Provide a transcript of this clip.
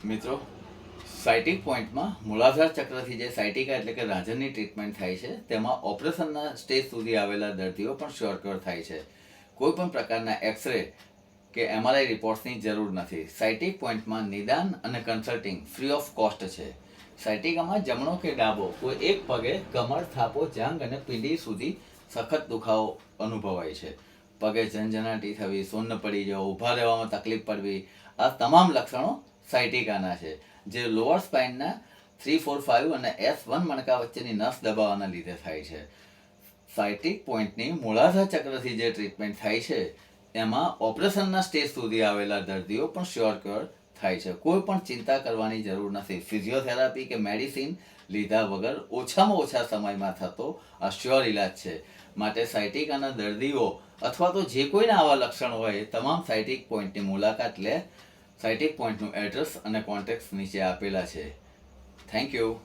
મિત્રો, સાયટિક પોઈન્ટમાં મૂલાધાર ચક્રથી જે સાયટિકા એટલે કે રાજનની ટ્રીટમેન્ટ થાય છે તેમાં ઓપરેશનના સ્ટેજ સુધી આવેલા દર્દીઓ પણ શ્યોરક્યોર થાય છે. કોઈ પણ પ્રકારના એક્સરે કે MRI રિપોર્ટ્સની જરૂર નથી. સાયટિક પોઈન્ટમાં નિદાન અને કન્સલ્ટિંગ ફ્રી ઓફ કોસ્ટ છે. સાયટિકામાં જમણો કે ડાબો કોઈ એક પગે કમર, થાપો, જાંઘ અને પીંડી સુધી સખત દુખાવો અનુભવાય છે. પગે ઝંઝનાટી થવી, સુન્ન પડી જવું, ઊભા રહેવામાં તકલીફ પડવી, આ તમામ લક્ષણો સાયટિકાના છે, જે લોઅર સ્પાઇનના 3, 4, 5 અને S1 મણકા વચ્ચેની નસ દબાવવાના લીધે થાય છે. સાયટિક પોઈન્ટની મૂળાધાર ચક્રથી જે ટ્રીટમેન્ટ થાય છે એમાં ઓપરેશનના સ્ટેજ સુધી આવેલા દર્દીઓ પણ શ્યોરક્યોર થાય છે. કોઈ પણ ચિંતા કરવાની જરૂર નથી. ફિઝિયોથેરાપી કે મેડિસિન લીધા વગર ઓછામાં ઓછા સમયમાં થતો આ શ્યોર ઇલાજ છે. માટે સાયટિકાના દર્દીઓ અથવા તો જે કોઈના આવા લક્ષણ હોય તમામ સાયટિક પોઈન્ટની મુલાકાત લે. સાયટિક પોઈન્ટનું એડ્રેસ અને કોન્ટેક્ટ નીચે આપેલા છે. Thank you.